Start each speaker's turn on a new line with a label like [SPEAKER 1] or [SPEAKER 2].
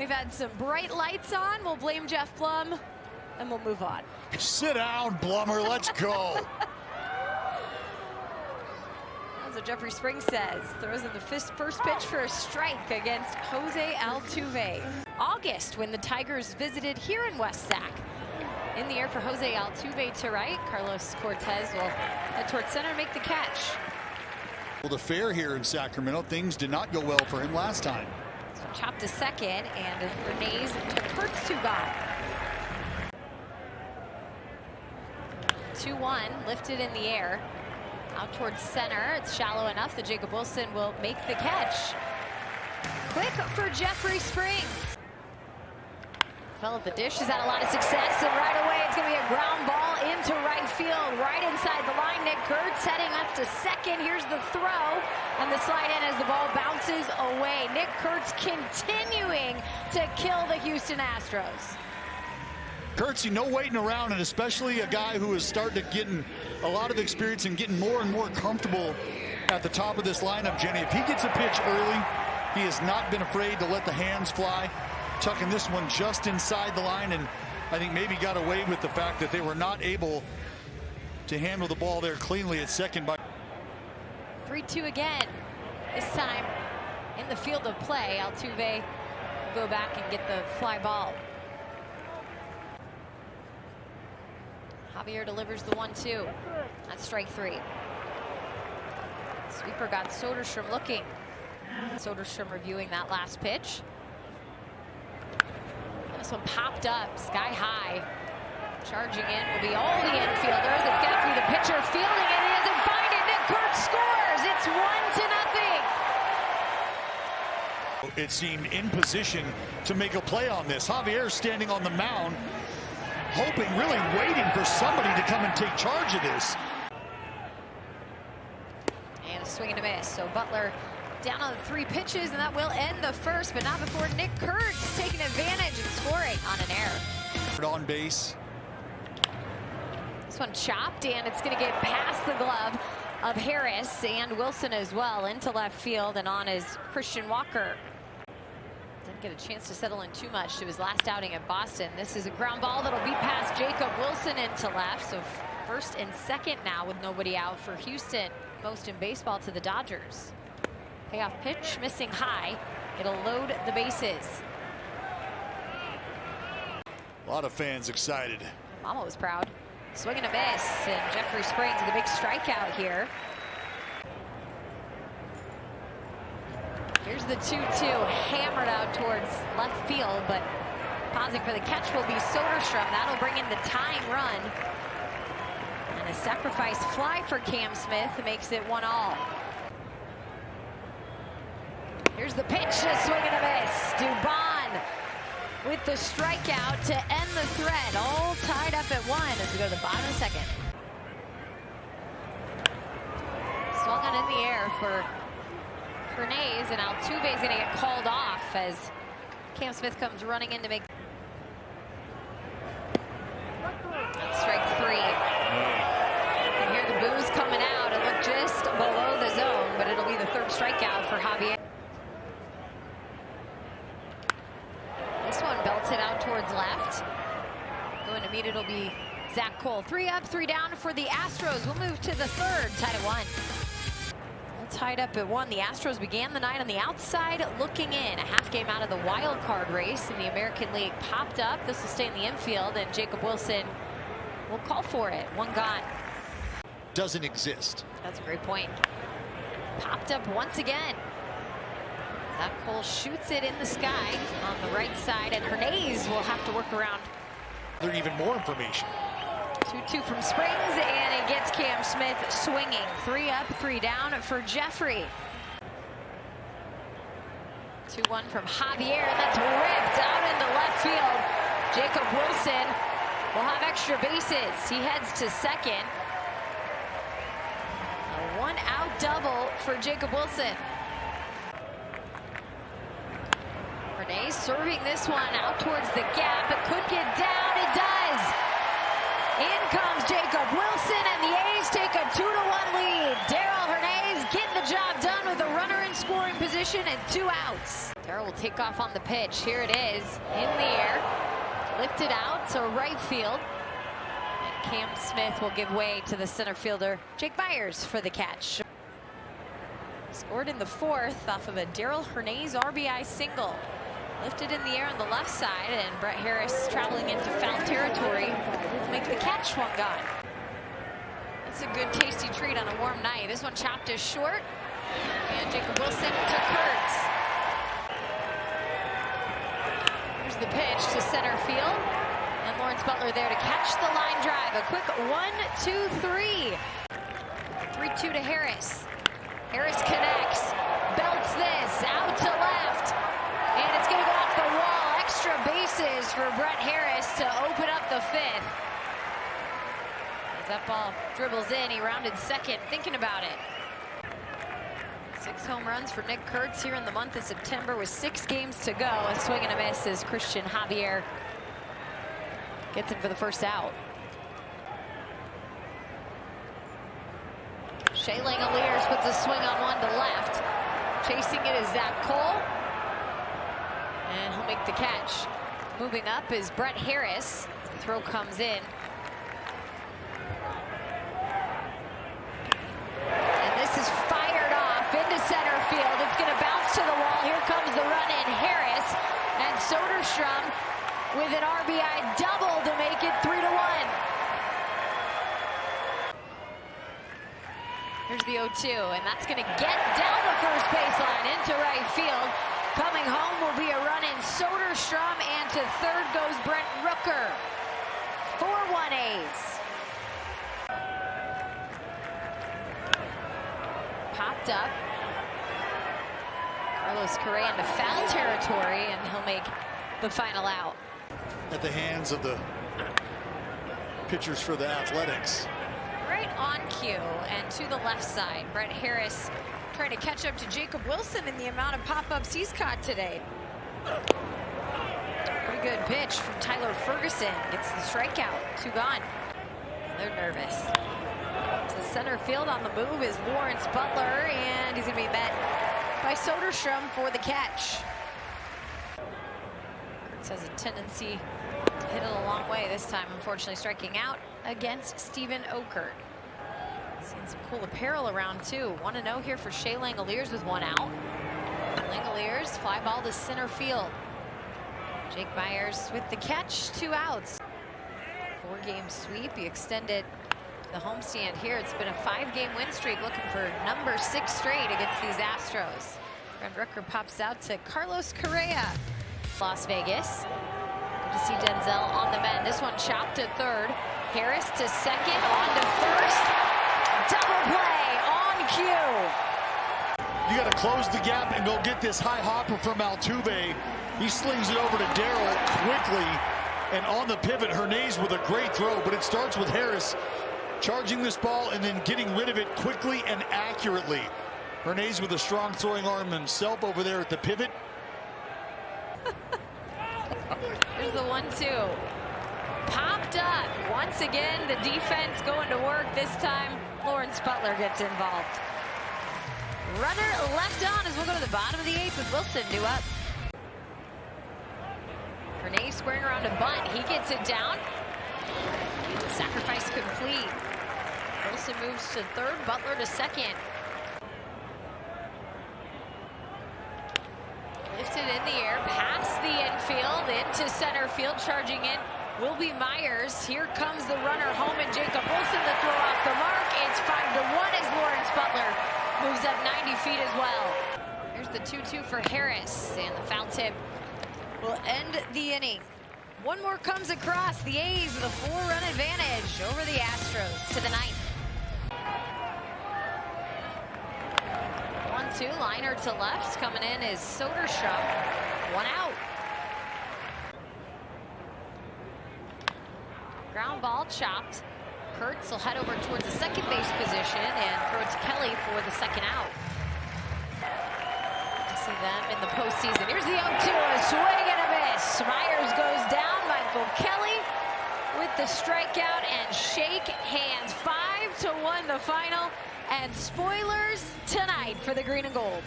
[SPEAKER 1] We've had some bright lights on. We'll blame Jeff Blum, and we'll move on.
[SPEAKER 2] Sit down, Blummer. Let's go.
[SPEAKER 1] That's what Jeffrey Springs says. Throws in the first pitch for a strike against Jose Altuve. August, when the Tigers visited here in West Sac. In the air for Jose Altuve to right. Carlos Cortez will head towards center and make the catch.
[SPEAKER 2] Well, the fair here in Sacramento, things did not go well for him last time.
[SPEAKER 1] So chopped to second, and Bernays took Kurtz to God. 2-1, lifted in the air. Out towards center. It's shallow enough that Jacob Wilson will make the catch. Quick for Jeffrey Springs. Fell at the dish, has had a lot of success, and right away it's going to be a ground ball into right field, right inside the line. Nick Kurtz heading up to second. Here's the throw, and the slide in as the ball bounces away. Nick Kurtz continuing to kill the Houston Astros.
[SPEAKER 2] Kurtz, no waiting around, and especially a guy who is starting to get a lot of experience and getting more and more comfortable at the top of this lineup, Jenny. If he gets a pitch early, he has not been afraid to let the hands fly. Tucking this one just inside the line, and I think maybe got away with the fact that they were not able to handle the ball there cleanly at second.
[SPEAKER 1] 3-2 again. This time in the field of play. Altuve will go back and get the fly ball. Javier delivers the 1-2. That's strike three. Sweeper got Soderstrom looking. Soderstrom reviewing that last pitch. This one popped up sky high. Charging in will be all the infielders. It's got to be the pitcher fielding it. He doesn't find it. Nick Kurtz scores. It's 1-0.
[SPEAKER 2] It seemed in position to make a play on this. Javier standing on the mound, hoping, really waiting for somebody to come and take charge of this.
[SPEAKER 1] And a swing and a miss. So Butler down on the 3 pitches, and that will end the first, but not before Nick Kurtz taking advantage and scoring on an error.
[SPEAKER 2] On base.
[SPEAKER 1] This one chopped, and it's going to get past the glove of Harris and Wilson as well into left field, and on is Christian Walker. Didn't get a chance to settle in too much to his last outing at Boston. This is a ground ball that'll be past Jacob Wilson into left, so first and second now with nobody out for Houston. Most in baseball to the Dodgers. Payoff pitch, missing high. It'll load the bases.
[SPEAKER 2] A lot of fans excited.
[SPEAKER 1] Mama was proud. Swing and a miss, and Jeffrey Springs with a big strikeout here. Here's the 2-2, hammered out towards left field, but pausing for the catch will be Soderstrom. That'll bring in the tying run. And a sacrifice fly for Cam Smith makes it 1-all. Here's the pitch, a swing and a miss. Dubon with the strikeout to end the thread. All tied up at 1 as we go to the bottom of the second. Swung on in the air for Bernays, and Altuve is going to get called off as Cam Smith comes running in to make. That's strike 3. You can hear the boos coming out. It looked just below the zone, but it'll be the 3rd strikeout for Javier. This one belted out towards left. Going to meet it'll be Zach Cole. 3 up, 3 down for the Astros. We'll move to the 3rd, tied at 1. All tied up at 1. The Astros began the night on the outside looking in. A half game out of the wild card race in the American League popped up. This will stay in the infield, and Jacob Wilson will call for it. 1 gone.
[SPEAKER 2] Doesn't exist.
[SPEAKER 1] That's a great point. Popped up once again. Zach Cole shoots it in the sky on the right side, and Bernays will have to work around.
[SPEAKER 2] There's even more information.
[SPEAKER 1] 2-2 from Springs, and it gets Cam Smith swinging. 3 up, 3 down for Jeffrey. 2-1 from Javier. That's ripped out into left field. Jacob Wilson will have extra bases. He heads to second. A 1-out double for Jacob Wilson. Bernays serving this one out towards the gap. It could get down. It does. In comes Jacob Wilson, and the A's take a 2-1 lead. Bernays getting the job done with a runner in scoring position and 2 outs. Darryl will take off on the pitch. Here it is, in the air, lifted out to right field. And Cam Smith will give way to the center fielder, Jake Myers, for the catch. Scored in the fourth off of a Darryl Hernandez RBI single. Lifted in the air on the left side, and Brett Harris traveling into foul territory to make the catch. One gone. That's a good tasty treat on a warm night. This one chopped is short, and Jacob Wilson to Kurtz. Here's the pitch to center field, and Lawrence Butler there to catch the line drive. A quick 1-2-3. 3-2 to Harris. Harris connects, belts this out to left, and it's going to go off the wall. Extra bases for Brett Harris to open up the fifth. As that ball dribbles in, he rounded second, thinking about it. 6 home runs for Nick Kurtz here in the month of September with 6 games to go. A swing and a miss as Christian Javier gets him for the first out. Shea Langoliers puts a swing on one to left. Chasing it is Zach Cole. And he'll make the catch. Moving up is Brett Harris. The throw comes in. And this is fired off into center field. It's going to bounce to the wall. Here comes the run in. Harris and Soderstrom with an RBI double to make it 3-1. Here's the 0-2, and that's going to get down the first baseline into right field. Coming home will be a run in Soderstrom, and to third goes Brent Rooker. 4-1 A's. Popped up. Carlos Correa into foul territory, and he'll make the final out.
[SPEAKER 2] At the hands of the pitchers for the Athletics.
[SPEAKER 1] Right on cue, and to the left side, Brett Harris trying to catch up to Jacob Wilson in the amount of pop-ups he's caught today. Pretty good pitch from Tyler Ferguson. Gets the strikeout. 2 gone. They're nervous. To center field on the move is Lawrence Butler, and he's going to be met by Soderstrom for the catch. Kurtz has a tendency to hit it a long way this time, unfortunately striking out against Steven Okert. Seen some cool apparel around too. 1-0 here for Shea Langoliers with 1 out. Langoliers fly ball to center field. Jake Myers with the catch, 2 outs. 4-game sweep. He extended the homestand here. It's been a 5-game win streak, looking for number 6 straight against these Astros. Brent Rooker pops out to Carlos Correa. Las Vegas. Good to see Denzel on the mend. This one chopped to third. Harris to second, on to first. Double play on cue.
[SPEAKER 2] You got to close the gap and go get this high hopper from Altuve. He slings it over to Darryl quickly, and on the pivot, Hernandez with a great throw, but it starts with Harris charging this ball and then getting rid of it quickly and accurately. Hernandez with a strong throwing arm himself over there at the pivot.
[SPEAKER 1] There's the 1-2. Popped up. Once again, the defense going to work. This time, Lawrence Butler gets involved. Runner left on as we'll go to the bottom of the 8th with Wilson due up. Hernandez squaring around a bunt. He gets it down. Sacrifice complete. Wilson moves to third, Butler to second. Lifted in the air, past the infield, into center field, charging in will be Myers. Here comes the runner home, and Jacob Wilson to throw off the mark. It's 5-1 as Lawrence Butler moves up 90 feet as well. Here's the 2-2 for Harris, and the foul tip will end the inning. One more comes across. The A's with a 4-run advantage over the Astros to the 9th. 1-2, liner to left. Coming in is Soderstrom. 1 out. Ground ball chopped. Kurtz will head over towards the second base position and throw it to Kelly for the second out. See them in the postseason. Here's the 0-2, a swing and a miss. Myers goes down. Michael Kelly with the strikeout and shake hands. 5-1 the final, and spoilers tonight for the green and gold.